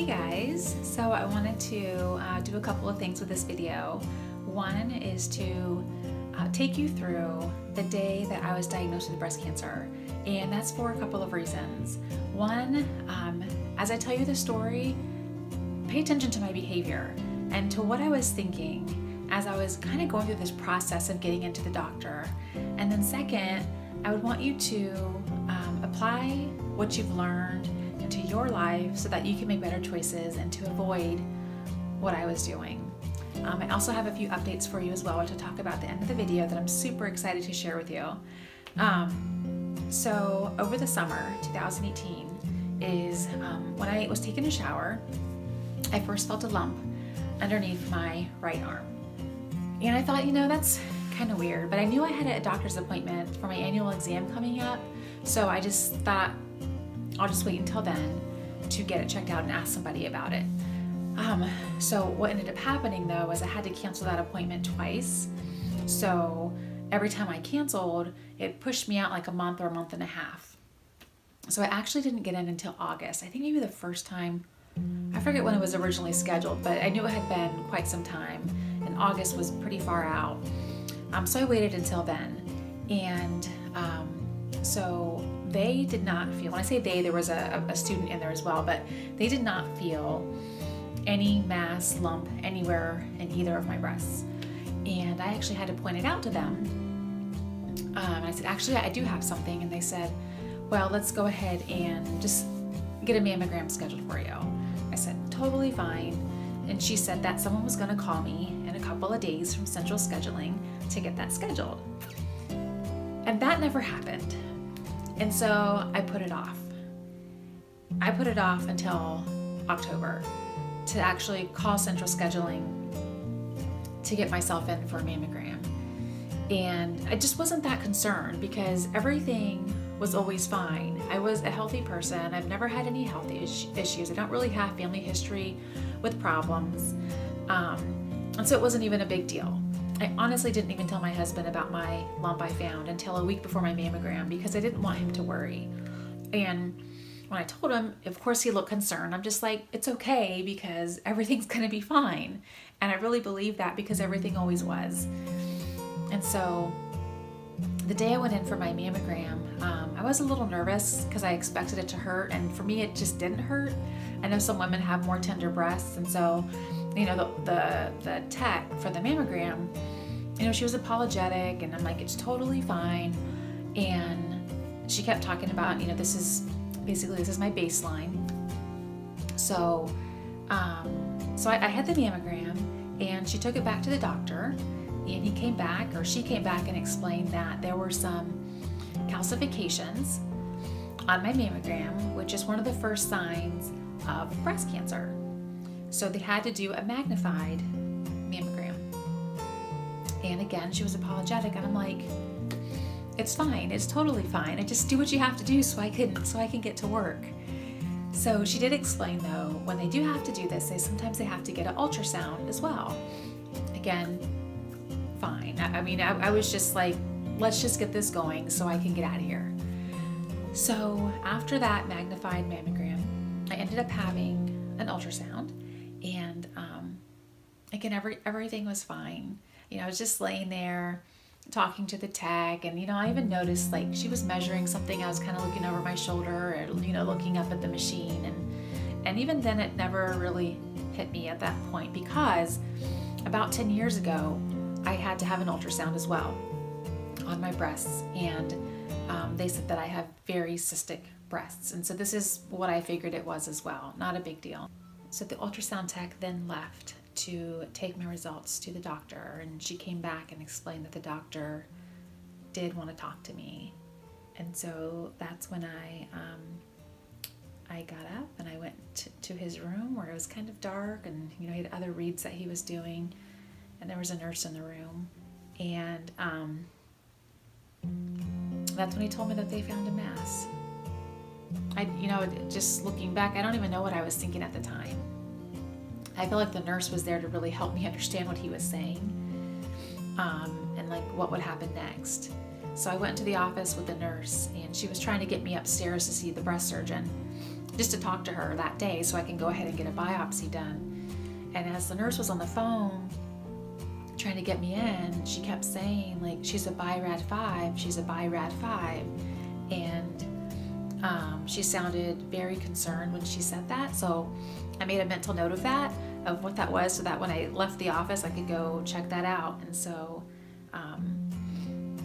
Hey guys, so I wanted to do a couple of things with this video. One is to take you through the day that I was diagnosed with breast cancer, and that's for a couple of reasons. One, as I tell you the story, pay attention to my behavior and to what I was thinking as I was kind of going through this process of getting into the doctor. And then second, I would want you to apply what you've learned into your life so that you can make better choices and to avoid what I was doing. I also have a few updates for you as well, which I'll talk about at the end of the video that I'm super excited to share with you. So over the summer 2018 is when I was taking a shower, I first felt a lump underneath my right arm. And I thought, you know, that's kind of weird, but I knew I had a doctor's appointment for my annual exam coming up, so I just thought I'll just wait until then to get it checked out and ask somebody about it. So what ended up happening though is I had to cancel that appointment twice. So every time I canceled, it pushed me out like a month or a month and a half. So I actually didn't get in until August. I think maybe the first time, I forget when it was originally scheduled, but I knew it had been quite some time, and August was pretty far out. So I waited until then. And so they did not feel, when I say they, there was a student in there as well, but they did not feel any mass lump anywhere in either of my breasts. And I actually had to point it out to them. I said, actually, I do have something. And they said, well, let's go ahead and just get a mammogram scheduled for you. I said, totally fine. And she said that someone was gonna call me in a couple of days from central scheduling to get that scheduled. And that never happened. And so I put it off. I put it off until October to actually call central scheduling to get myself in for a mammogram. And I just wasn't that concerned because everything was always fine. I was a healthy person. I've never had any health issues. I don't really have family history with problems. And so it wasn't even a big deal. I honestly didn't even tell my husband about my lump I found until a week before my mammogram because I didn't want him to worry. And when I told him, of course he looked concerned. I'm just like, it's okay because everything's gonna be fine. And I really believe that because everything always was. And so the day I went in for my mammogram, I was a little nervous because I expected it to hurt, and for me it just didn't hurt. I know some women have more tender breasts, and so, you know, the tech for the mammogram, you know, she was apologetic, and I'm like, it's totally fine. And she kept talking about, you know, this is my baseline. So, so I had the mammogram, and she took it back to the doctor, and he came back, or she came back and explained that there were some calcifications on my mammogram, which is one of the first signs of breast cancer. So they had to do a magnified mammogram. And again, she was apologetic, and I'm like, it's fine, it's totally fine. I just do what you have to do so I can get to work. So she did explain though, when they do have to do this, sometimes they have to get an ultrasound as well. Again, fine. I mean, I was just like, let's just get this going so I can get out of here. So after that magnified mammogram, I ended up having an ultrasound, and again, everything was fine. You know, I was just laying there talking to the tech, and you know, I even noticed like she was measuring something. I was kind of looking over my shoulder, or you know, looking up at the machine, and even then it never really hit me at that point because about 10 years ago I had to have an ultrasound as well on my breasts, and they said that I have very cystic breasts, and so this is what I figured it was as well. Not a big deal. So the ultrasound tech then left to take my results to the doctor, and she came back and explained that the doctor did want to talk to me. And so that's when I got up and I went to his room where it was kind of dark, and you know, he had other reads that he was doing, and there was a nurse in the room, and that's when he told me that they found a mass. You know, just looking back, I don't even know what I was thinking at the time. I feel like the nurse was there to really help me understand what he was saying, and like what would happen next. So I went to the office with the nurse, and she was trying to get me upstairs to see the breast surgeon. just to talk to her that day so I can go ahead and get a biopsy done. And as the nurse was on the phone trying to get me in, she kept saying, like, she's a BI-RAD5, she's a BI-RAD5. And she sounded very concerned when she said that. So I made a mental note of that, of what that was, so that when I left the office, I could go check that out. And so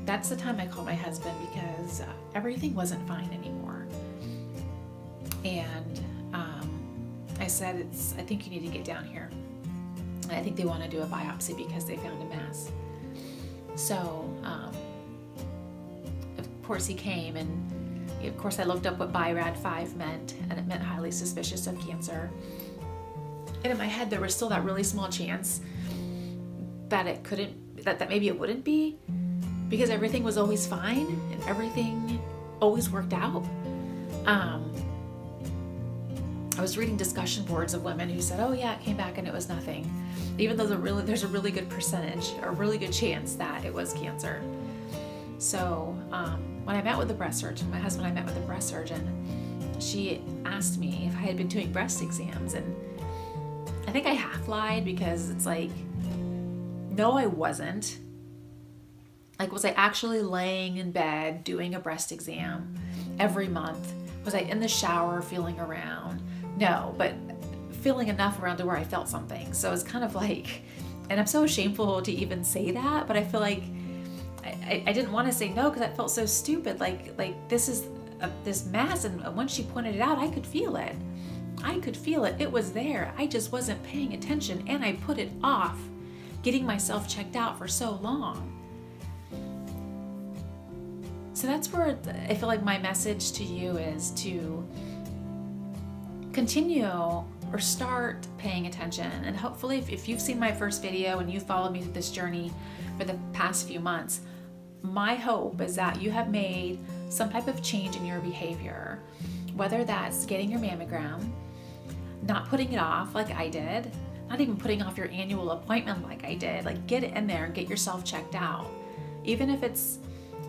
that's the time I called my husband, because everything wasn't fine anymore. And I said, I think you need to get down here. And I think they want to do a biopsy because they found a mass. So, of course he came, and of course I looked up what BI-RAD5 meant, and it meant highly suspicious of cancer. And in my head, there was still that really small chance that it couldn't, that maybe it wouldn't be, because everything was always fine and everything always worked out. I was reading discussion boards of women who said, oh yeah, it came back and it was nothing. Even though there's a really good percentage, or a really good chance that it was cancer. So when I met with the breast surgeon, my husband and I met with the breast surgeon, she asked me if I had been doing breast exams. And I think I half lied, because it's like, no, I wasn't. Like, was I actually laying in bed doing a breast exam every month? Was I in the shower feeling around? No, but feeling enough around to where I felt something. So it's kind of like, and I'm so shameful to even say that, but I feel like I didn't want to say no, because I felt so stupid. Like this is this mass, and once she pointed it out, I could feel it. I could feel it. It was there. I just wasn't paying attention, and I put it off, getting myself checked out for so long. So that's where I feel like my message to you is to continue or start paying attention. And hopefully if you've seen my first video and you followed me through this journey for the past few months, my hope is that you have made some type of change in your behavior, whether that's getting your mammogram, not putting it off like I did, not even putting off your annual appointment like I did. Like, get it in there and get yourself checked out. Even if it's,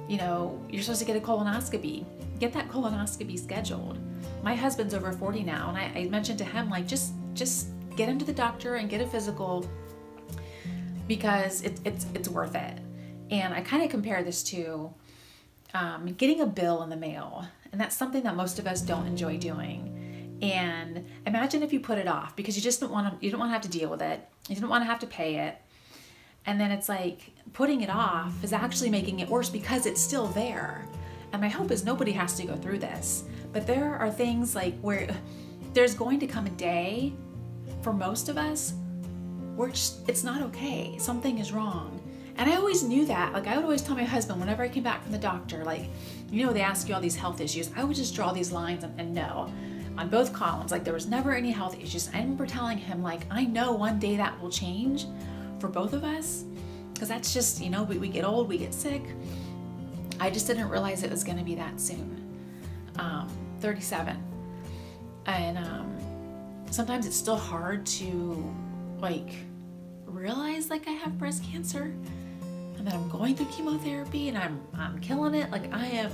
you know, you're supposed to get a colonoscopy, get that colonoscopy scheduled. My husband's over 40 now, and I mentioned to him, like, just get him to the doctor and get a physical, because it's worth it. And I kind of compare this to getting a bill in the mail, and that's something that most of us don't enjoy doing. And imagine if you put it off because you just don't want to have to deal with it. You didn't want to have to pay it. And then it's like putting it off is actually making it worse because it's still there. And my hope is nobody has to go through this. But there are things like where there's going to come a day for most of us where it's not okay. Something is wrong. And I always knew that. Like, I would always tell my husband whenever I came back from the doctor, like, you know, they ask you all these health issues. I would just draw these lines and no. On both columns, like, there was never any health issues. I remember telling him, like, I know one day that will change for both of us, because that's just, you know, we get old, we get sick. I just didn't realize it was going to be that soon. 37. And sometimes it's still hard to, like, realize, like, I have breast cancer and that I'm going through chemotherapy and I'm killing it. Like, I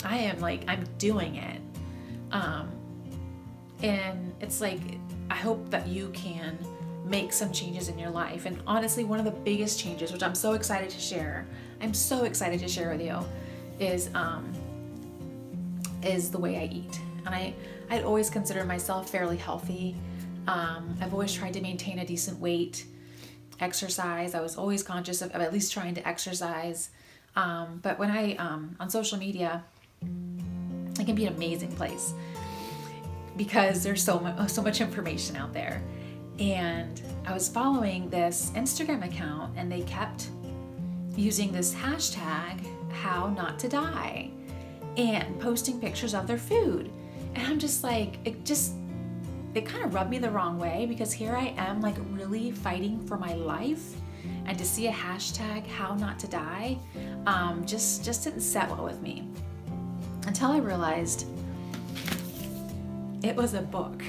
am like, I'm doing it. And it's like, I hope that you can make some changes in your life. And honestly, one of the biggest changes, which I'm so excited to share with you, is the way I eat. And I'd always considered myself fairly healthy. I've always tried to maintain a decent weight, exercise. I was always conscious of at least trying to exercise. But when I, on social media, it can be an amazing place because there's so much information out there. And I was following this Instagram account and they kept using this hashtag, how not to die, and posting pictures of their food. And I'm just like, it kind of rubbed me the wrong way, because here I am, like, really fighting for my life, and to see a hashtag, how not to die, just didn't set well with me, until I realized it was a book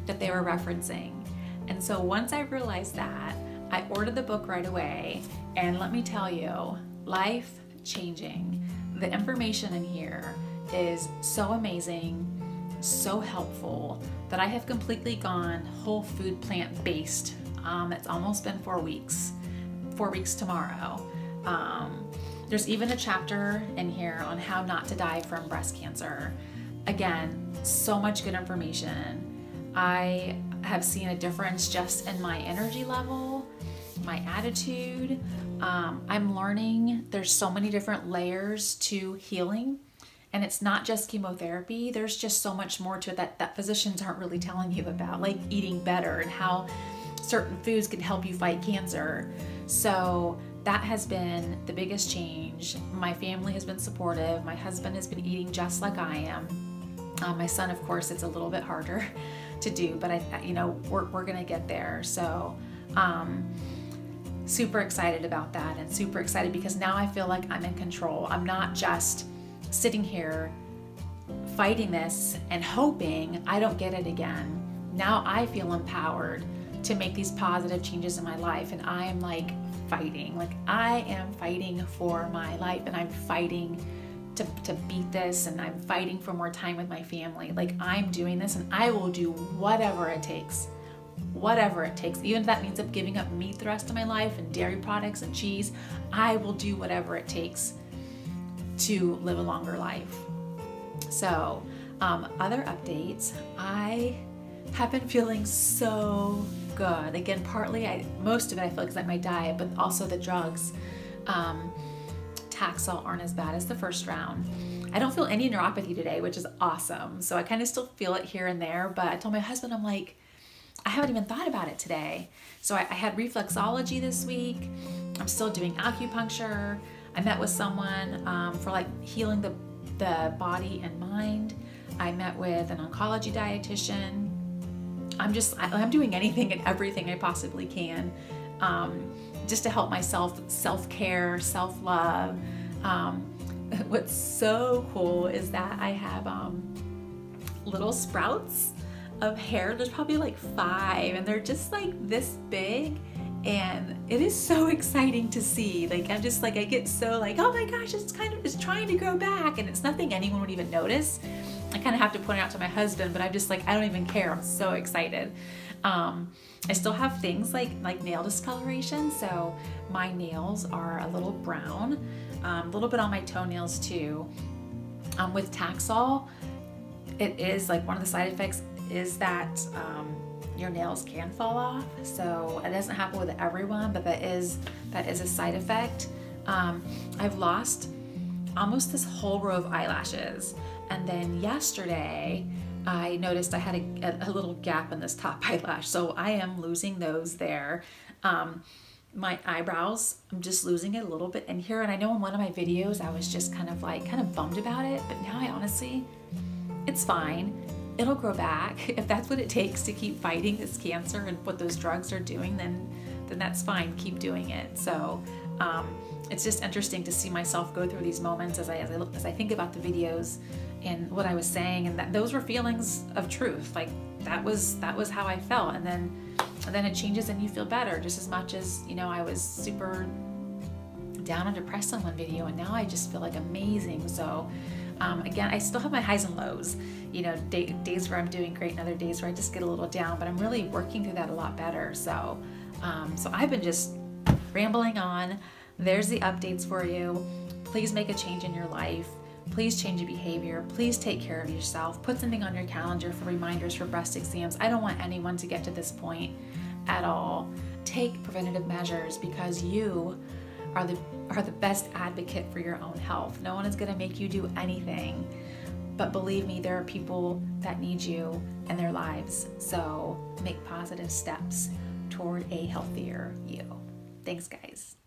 that they were referencing. And so once I realized that, I ordered the book right away, and let me tell you, life changing. The information in here is so amazing. so helpful that I have completely gone whole food plant-based. It's almost been 4 weeks. 4 weeks tomorrow. There's even a chapter in here on how not to die from breast cancer. Again, so much good information. I have seen a difference just in my energy level, my attitude. I'm learning there's so many different layers to healing, and it's not just chemotherapy. There's just so much more to it that physicians aren't really telling you about, like eating better and how certain foods can help you fight cancer. So that has been the biggest change. My family has been supportive. My husband has been eating just like I am. My son, of course, it's a little bit harder to do, but we're gonna get there. So super excited about that, and super excited because now I feel like I'm in control. I'm not just sitting here fighting this and hoping I don't get it again. Now I feel empowered to make these positive changes in my life, and I am like fighting. Like I am fighting for my life, and I'm fighting to beat this, and I'm fighting for more time with my family. Like I'm doing this, and I will do whatever it takes. Whatever it takes, even if that means I'm giving up meat the rest of my life and dairy products and cheese, I will do whatever it takes to live a longer life. So other updates, I have been feeling so good. Again, partly, most of it I feel like is like my diet, but also the drugs. Taxol aren't as bad as the first round. I don't feel any neuropathy today, which is awesome. So I kind of still feel it here and there, but I told my husband, I'm like, I haven't even thought about it today. So I had reflexology this week. I'm still doing acupuncture. I met with someone for like healing the body and mind. I met with an oncology dietitian. I'm doing anything and everything I possibly can just to help myself, self-care, self-love. What's so cool is that I have little sprouts of hair. There's probably like 5, and they're just like this big, and it is so exciting to see. Like I'm just like, I get so like, oh my gosh, it's trying to grow back, and it's nothing anyone would even notice. I kind of have to point it out to my husband, but I'm just like, I don't even care. I'm so excited. I still have things like nail discoloration, so my nails are a little brown, a little bit on my toenails too. With Taxol, it is like one of the side effects is that your nails can fall off. So it doesn't happen with everyone, but that is a side effect. I've lost almost this whole row of eyelashes, and then yesterday I noticed I had a little gap in this top eyelash, so I am losing those there. My eyebrows, I'm just losing it a little bit in here, and I know in one of my videos I was just kind of bummed about it, but now I honestly, it's fine. It'll grow back. If that's what it takes to keep fighting this cancer and what those drugs are doing, then that's fine. Keep doing it. So it's just interesting to see myself go through these moments as I think about the videos and what I was saying, and that those were feelings of truth. Like that was how I felt, and then it changes and you feel better just as much as, you know, I was super down and depressed on one video, and now I just feel like amazing. So again, I still have my highs and lows, you know, days where I'm doing great and other days where I just get a little down, but I'm really working through that a lot better. So so I've been just rambling on. There's the updates for you. Please make a change in your life. Please change your behavior. Please take care of yourself. Put something on your calendar for reminders for breast exams. I don't want anyone to get to this point at all. Take preventative measures because you are the best advocate for your own health. No one is going to make you do anything, but believe me, there are people that need you in their lives. So make positive steps toward a healthier you. Thanks, guys.